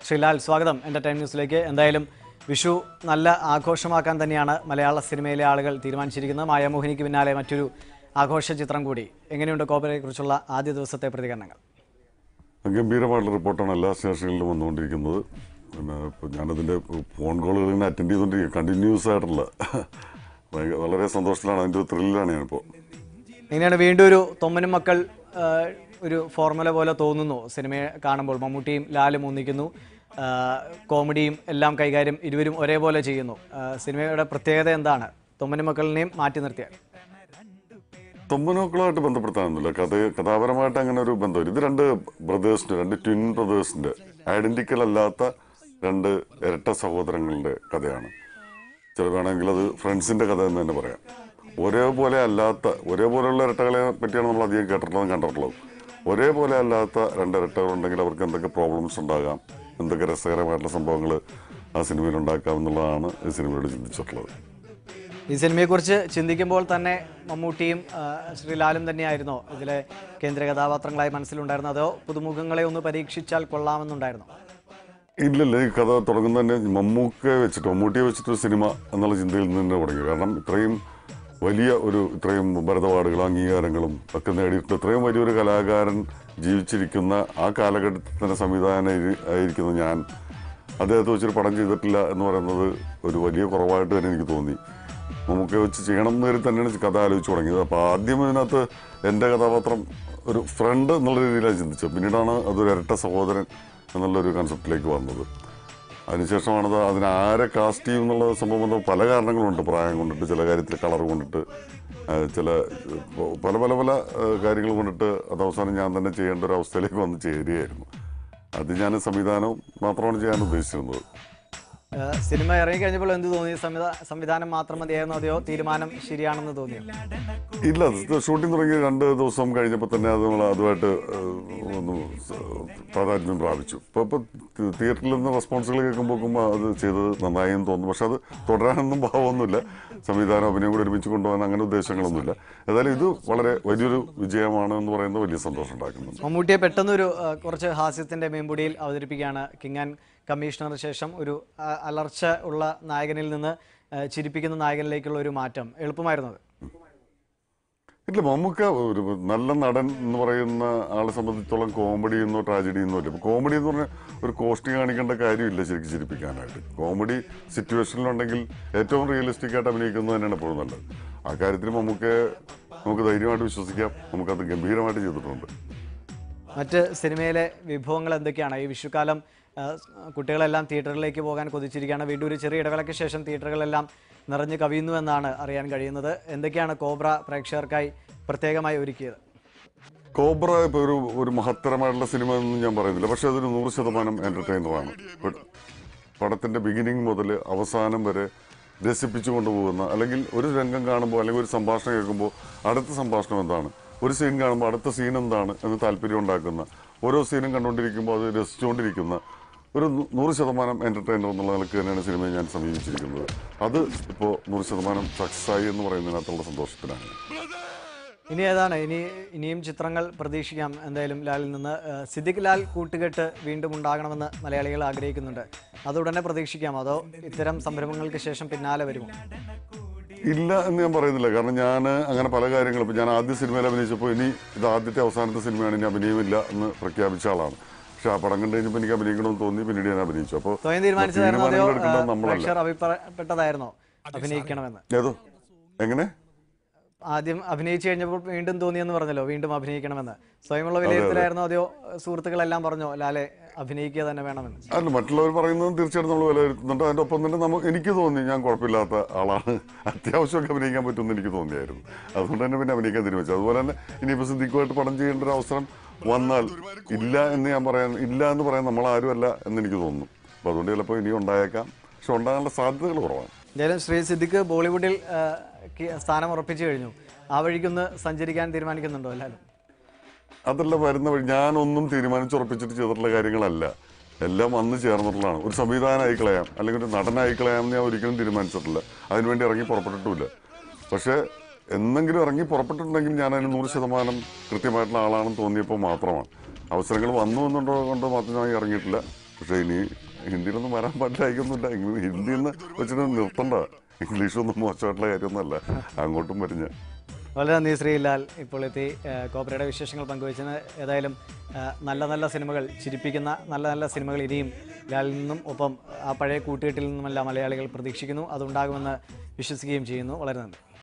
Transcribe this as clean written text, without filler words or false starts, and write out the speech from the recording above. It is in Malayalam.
ശ്രീലാൽ സ്വാഗതം എന്റർടൈൻ ന്യൂസിലേക്ക്. എന്തായാലും വിഷു നല്ല ആഘോഷമാക്കാൻ തന്നെയാണ് മലയാള സിനിമയിലെ ആളുകൾ തീരുമാനിച്ചിരിക്കുന്നത്. മായാമോഹിനിക്ക് പിന്നാലെ മറ്റൊരു ആഘോഷ ചിത്രം കൂടി. എങ്ങനെയുണ്ട് കോബ്രയെക്കുറിച്ചുള്ള ആദ്യ ദിവസത്തെ പ്രതികരണങ്ങൾ? ഗംഭീരമായിട്ടുള്ള റിപ്പോർട്ടാണ് എല്ലാ സ്റ്റേഷനിലും വന്നുകൊണ്ടിരിക്കുന്നത്. പിന്നെ ഇപ്പോൾ ഞാനതിൻ്റെ ഫോൺ കോളുകൾ ഇങ്ങനെ അറ്റൻഡ് ചെയ്തുകൊണ്ടിരിക്കുക, കണ്ടിന്യൂസ് ആയിട്ടുള്ള വളരെ സന്തോഷത്തിലാണ്, അതിൻ്റെ ഒരു ത്രില്ലാണ് ഞാനിപ്പോൾ. എങ്ങനെയാണ് വീണ്ടും ഒരു തൊമ്മനും മക്കൾ ഒരു ഫോർമുല പോലെ തോന്നുന്നു സിനിമയെ കാണുമ്പോൾ? മമ്മൂട്ടിയും ലാലും ഒന്നിക്കുന്നു, കോമഡിയും എല്ലാം കൈകാര്യം ഇരുവരും ഒരേപോലെ ചെയ്യുന്നു. സിനിമയുടെ പ്രത്യേകത എന്താണ് തൊമ്മനും മക്കളിനെയും മാറ്റി നിർത്തിയാൽ? തൊമ്മനോക്കളുമായിട്ട് ബന്ധപ്പെടുത്താനൊന്നുമില്ല, കഥാപരമായിട്ട് അങ്ങനെ ഒരു ബന്ധമില്ല. ഇത് രണ്ട് ട്വിൻ ബ്രദേഴ്സിൻ്റെ ഐഡന്റിക്കൽ അല്ലാത്ത രണ്ട് ഇരട്ട സഹോദരങ്ങളുടെ കഥയാണ്. ചില വേണമെങ്കിൽ അത് ഫ്രണ്ട്സിൻ്റെ കഥ എന്ന് തന്നെ പറയാം. ഒരേപോലെയുള്ള ഇരട്ടകളെ പറ്റിയാണ് നമ്മൾ അധികം കേട്ടിട്ടുള്ളതും കണ്ടിട്ടുള്ളത്. ഒരേപോലെ അല്ലാത്ത രണ്ട് ഇരട്ടകളുണ്ടെങ്കിൽ അവർക്ക് എന്തൊക്കെ പ്രോബ്ലംസ് ഉണ്ടാകാം, എന്തൊക്കെ രസകരമായിട്ടുള്ള സംഭവങ്ങൾ ആ സിനിമയിൽ ഉണ്ടാക്കാം എന്നുള്ളതാണ് ഈ സിനിമയോട് ചിന്തിച്ചിട്ടുള്ളത്. ഈ സിനിമയെക്കുറിച്ച് ചിന്തിക്കുമ്പോൾ തന്നെ മമ്മൂട്ടിയും ശ്രീലാലും തന്നെയായിരുന്നോ ഇതിലെ കേന്ദ്ര കഥാപാത്രങ്ങളായി മനസ്സിലുണ്ടായിരുന്നോ, അതോ പുതുമുഖങ്ങളെ ഒന്ന് പരീക്ഷിച്ചാൽ കൊള്ളാമെന്നുണ്ടായിരുന്നോ? ഇല്ലല്ല, ഈ കഥ തുടങ്ങുന്നത് തന്നെ മമ്മൂട്ടിയെ വെച്ചിട്ടൊരു സിനിമ എന്നുള്ള ചിന്തയിൽ നിന്ന് തുടങ്ങി. കാരണം ഇത്രയും വലിയ ഇത്രയും ഭരതവാടുകളും അംഗീകാരങ്ങളും ഒക്കെ നേടിയിട്ട് ഇത്രയും വലിയൊരു കലാകാരൻ ജീവിച്ചിരിക്കുന്ന ആ കാലഘട്ടത്തിൻ്റെ സംവിധാനം ആയിരിക്കുന്ന ഞാൻ അദ്ദേഹത്തെ വെച്ചൊരു പടം ചെയ്തിട്ടില്ല എന്ന് പറയുന്നത് ഒരു വലിയ കുറവായിട്ട് തന്നെ എനിക്ക് തോന്നി. മമ്മൂക്കയെ വെച്ച് ചെയ്യണം എന്ന് കരുതി തന്നെയാണ് കഥ ആലോചിച്ച് തുടങ്ങിയത്. അപ്പോൾ ആദ്യം ഇതിനകത്ത് എൻ്റെ കഥാപാത്രം ഒരു ഫ്രണ്ട് എന്നുള്ള രീതിയിലാണ് ചിന്തിച്ചത്. പിന്നീടാണ് അതൊരു ഇരട്ട സഹോദരൻ എന്നുള്ളൊരു കൺസെപ്റ്റിലേക്ക് വന്നത്. അതിനുശേഷമാണത് അതിനാരെ കാസ്റ്റ് ചെയ്യും എന്നുള്ള സംഭവം പല കാരണങ്ങളുണ്ട്. പ്രായം കൊണ്ടിട്ട്, ചില കാര്യത്തിൽ കളർ കൊണ്ടിട്ട്, പല കാര്യങ്ങൾ കൊണ്ടിട്ട് അത് അവസാനം ഞാൻ തന്നെ ചെയ്യേണ്ട ഒരു അവസ്ഥയിലേക്ക് വന്ന് ചേരുകയായിരുന്നു. അത് ഞാൻ സംവിധാനം മാത്രമാണ് ചെയ്യാൻ ഉദ്ദേശിച്ചിരുന്നത്. സിനിമ ഇറങ്ങിക്കഴിഞ്ഞപ്പോൾ എന്ത് തോന്നി? സംവിധാനം മാത്രം മതിയായിരുന്നു, അതെയോ തീരുമാനം ശരിയാണെന്ന് തോന്നിയോ? ഇല്ല, ഷൂട്ടിംഗ് തുടങ്ങി 2 ദിവസം കഴിഞ്ഞപ്പോൾ തന്നെ അത് നമ്മൾ അതുമായിട്ട് ഒന്ന് താതാത്മ്യം പ്രാപിച്ചു. ഇപ്പോൾ തിയേറ്ററിൽ നിന്ന് റെസ്പോൺസുകൾ കേൾക്കുമ്പോൾ അത് ചെയ്തത് നന്നായെന്ന് തോന്നുന്നു. പക്ഷെ അത് തുടരാനൊന്നും ഭാവമൊന്നുമില്ല. സംവിധാനം അഭിനയം കൂടെ ഒരുമിച്ച് കൊണ്ടുപോകാൻ അങ്ങനെ ഉദ്ദേശങ്ങളൊന്നുമില്ല. ഏതായാലും ഇത് വളരെ വലിയൊരു വിജയമാണ് എന്ന് പറയുന്നത് വലിയ സന്തോഷം ഉണ്ടാക്കുന്നുണ്ട്. മമ്മൂട്ടിയെ പെട്ടെന്നൊരു കുറച്ച് ഹാസ്യത്തിന്റെ മേമ്പൊടിയിൽ അവതരിപ്പിക്കുകയാണ്. കിങ് ആൻഡ് കമ്മീഷണറിന് ശേഷം ഒരു അലർച്ച ഉള്ള നായകനിൽ നിന്ന് ചിരിപ്പിക്കുന്ന നായകനിലേക്കുള്ള ഒരു മാറ്റം എളുപ്പമായിരുന്നത്? ഇല്ല, മമ്മൂക്ക ഒരു നല്ല നടൻ എന്ന് പറയുന്ന ആളെ സംബന്ധിച്ചോളം കോമഡി എന്നോ ട്രാജഡി എന്നോ ഇല്ല. ഇപ്പോൾ കോമഡി എന്ന് പറഞ്ഞാൽ ഒരു കോസ്റ്റ്യൂം കാണിക്കേണ്ട കാര്യമില്ല ശരിക്കും ചിരിപ്പിക്കാനായിട്ട്. കോമഡി സിറ്റുവേഷനിലുണ്ടെങ്കിൽ ഏറ്റവും റിയലിസ്റ്റിക് ആയിട്ട് അഭിനയിക്കുന്നത് തന്നെയാണ് എപ്പോഴും നല്ലത്. ആ കാര്യത്തിൽ നമുക്ക് ധൈര്യമായിട്ട് വിശ്വസിക്കാം. നമുക്കത് ഗംഭീരമായിട്ട് ചെയ്തിട്ടുണ്ട്. മറ്റ് സിനിമയിലെ വിഭവങ്ങൾ എന്തൊക്കെയാണ്? ഈ വിഷുക്കാലം കുട്ടികളെല്ലാം തിയേറ്ററിലേക്ക് പോകാൻ കൊതിച്ചിരിക്കുകയാണ്. വീണ്ടും ഒരു ചെറിയ ഇടവേളയ്ക്ക് ശേഷം തിയേറ്ററുകളെല്ലാം നിറഞ്ഞു കവിയുന്നു എന്നാണ് അറിയാൻ കഴിയുന്നത്. എന്തൊക്കെയാണ് കോബ്ര പ്രേക്ഷകർക്കായി പ്രത്യേകമായി ഒരുക്കിയത്? കോബ്ര ഇപ്പോൾ ഒരു മഹത്തരമായിട്ടുള്ള സിനിമ എന്ന് ഞാൻ പറയുന്നില്ല, പക്ഷെ അതൊരു 100% എൻ്റർടൈനറാണ്. പടത്തിൻ്റെ ബിഗിനിങ് മുതൽ അവസാനം വരെ രസിപ്പിച്ചു കൊണ്ടുപോകുന്ന, അല്ലെങ്കിൽ ഒരു രംഗം കാണുമ്പോൾ അല്ലെങ്കിൽ ഒരു സംഭാഷണം കേൾക്കുമ്പോൾ അടുത്ത സംഭാഷണം എന്താണ്, ഒരു സീൻ കാണുമ്പോൾ അടുത്ത സീൻ എന്താണ് എന്ന് താല്പര്യം ഉണ്ടാക്കുന്ന, ഓരോ സീനും കണ്ടുകൊണ്ടിരിക്കുമ്പോൾ അത് രസിച്ചുകൊണ്ടിരിക്കുന്ന ഒരു 100% എൻ്റർടൈനർ എന്നുള്ള നിലക്ക് തന്നെയാണ് സിനിമയെ ഞാൻ സമീപിച്ചിരിക്കുന്നത്. അത് ഇപ്പോൾ 100% സക്സസ് ആയി എന്ന് പറയുന്നതിനകത്തുള്ള സന്തോഷത്തിലാണ്. ഇനി ഏതാണ് ഇനിയും ചിത്രങ്ങൾ പ്രതീക്ഷിക്കാം എന്തായാലും ലാലിൽ നിന്ന്? സിദ്ദിഖ് ലാൽ കൂട്ടുകെട്ട് വീണ്ടും ഉണ്ടാകണമെന്ന് മലയാളികൾ ആഗ്രഹിക്കുന്നുണ്ട്. അത് ഉടനെ പ്രതീക്ഷിക്കാം, അതോ ഇത്തരം സംരംഭങ്ങൾക്ക് ശേഷം പിന്നാലെ വരുമോ? ഇല്ല എന്ന് ഞാൻ പറയുന്നില്ല. കാരണം ഞാൻ അങ്ങനെ പല കാര്യങ്ങളും, ഇപ്പോൾ ഞാൻ ആദ്യ സിനിമയിൽ അഭിനയിച്ചപ്പോൾ ഇത് ആദ്യത്തെ അവസാനത്തെ സിനിമയാണ്, ഇനി അഭിനയമില്ല എന്ന് പ്രഖ്യാപിച്ച ആളാണ്. പക്ഷെ ആ പടം കണ്ടു കഴിഞ്ഞപ്പോൾ എനിക്ക് അഭിനയിക്കണമെന്ന് തോന്നി, പിന്നീട് ഞാൻ അഭിനയിച്ചു. അപ്പോൾ അഭിപ്രായപ്പെട്ടതായിരുന്നോ അഭിനയിക്കണമെന്ന്? ഏതോ എങ്ങനെ ആദ്യം അഭിനയിച്ചു കഴിഞ്ഞപ്പോൾ വീണ്ടും തോന്നിയെന്ന് പറഞ്ഞല്ലോ, വീണ്ടും അഭിനയിക്കണമെന്ന് സ്വയമുള്ള വിലയിരുത്തലായിരുന്നോ, അതെയോ സുഹൃത്തുക്കളെല്ലാം പറഞ്ഞോ ലാലെ അഭിനയിക്കുക തന്നെ വേണമെന്ന്? അല്ല, മറ്റുള്ളവർ പറയുന്നത് തീർച്ചയായിട്ടും നമ്മൾ വിലയിരുത്തുന്നുണ്ട്. അതിൻ്റെ ഒപ്പം തന്നെ എനിക്ക് തോന്നി ഞാൻ കുഴപ്പമില്ലാത്ത ആളാണ്, അത്യാവശ്യമൊക്കെ അഭിനയിക്കാൻ പറ്റുമെന്ന് എനിക്ക് തോന്നിയായിരുന്നു. അതുകൊണ്ട് തന്നെ പിന്നെ അഭിനയിക്കാൻ തീരുമാനിച്ചു. അതുപോലെ തന്നെ ഇനിയിപ്പോൾ സിദ്ദിഖുമായിട്ട് പടം ചെയ്യേണ്ട ഒരു അവസരം വന്നാൽ ഇല്ല എന്ന് പറയാൻ നമ്മളാരുമല്ല എന്നെനിക്ക് തോന്നുന്നു. അപ്പോൾ അതുകൊണ്ട് ചിലപ്പോൾ ഇനി ഉണ്ടായേക്കാം, പക്ഷെ ഉണ്ടാകാനുള്ള സാധ്യതകൾ കുറവാണ്. എന്തായാലും ശ്രീ സിദ്ദിഖ് ബോളിവുഡിൽ സ്ഥാനം ഉറപ്പിച്ചു കഴിഞ്ഞു. ആ വഴിക്കൊന്ന് സഞ്ചരിക്കാൻ തീരുമാനിക്കുന്നുണ്ടോ എല്ലാവരും? അതല്ല, വരുന്ന വഴി ഞാനൊന്നും തീരുമാനിച്ചുറപ്പിച്ചിട്ട് ചെയ്തിട്ടുള്ള കാര്യങ്ങളല്ല, എല്ലാം വന്ന് ചേർന്നിട്ടുള്ളതാണ്. ഒരു സംവിധാനമായി കളയാം അല്ലെങ്കിൽ ഒരു നടനായി കളയാം എന്ന് ഞാൻ ഒരിക്കലും തീരുമാനിച്ചിട്ടില്ല. അതിനുവേണ്ടി ഇറങ്ങി പുറപ്പെട്ടിട്ടുമില്ല. പക്ഷേ എന്നെങ്കിലും ഇറങ്ങി പുറപ്പെട്ടിട്ടുണ്ടെങ്കിൽ ഞാൻ അതിന് 100% കൃത്യമായിട്ടുള്ള ആളാണെന്ന് തോന്നിയപ്പോൾ മാത്രമാണ്. അവസരങ്ങൾ വന്നു എന്നുണ്ടോ കൊണ്ട് മാത്രമായി ഇറങ്ങിയിട്ടില്ല. പക്ഷേ ഇനി ഹിന്ദിയിലൊന്നും വരാൻ പാടില്ലായിക്കൊന്നുമില്ല. ഹിന്ദി എന്ന് വെച്ചിട്ട് നിർത്തണ്ട. ഇംഗ്ലീഷൊന്നും മോശമായിട്ടുള്ള കാര്യമൊന്നുമല്ല, അങ്ങോട്ടും വരും ഞാൻ. വളരെ നന്ദി ശ്രീ ലാൽ, ഇപ്പോൾ എത്തി കോബ്രയുടെ വിശേഷങ്ങൾ പങ്കുവച്ചതിന്. ഏതായാലും നല്ല നല്ല സിനിമകൾ, ചിരിപ്പിക്കുന്ന നല്ല നല്ല സിനിമകൾ ഇനിയും ലാലിൽ നിന്നും ഒപ്പം ആ പഴയ കൂട്ടുകെട്ടിൽ നിന്നുമെല്ലാം മലയാളികൾ പ്രതീക്ഷിക്കുന്നു. അതുണ്ടാകുമെന്ന് വിശ്വസിക്കുകയും ചെയ്യുന്നു. വളരെ നന്ദി.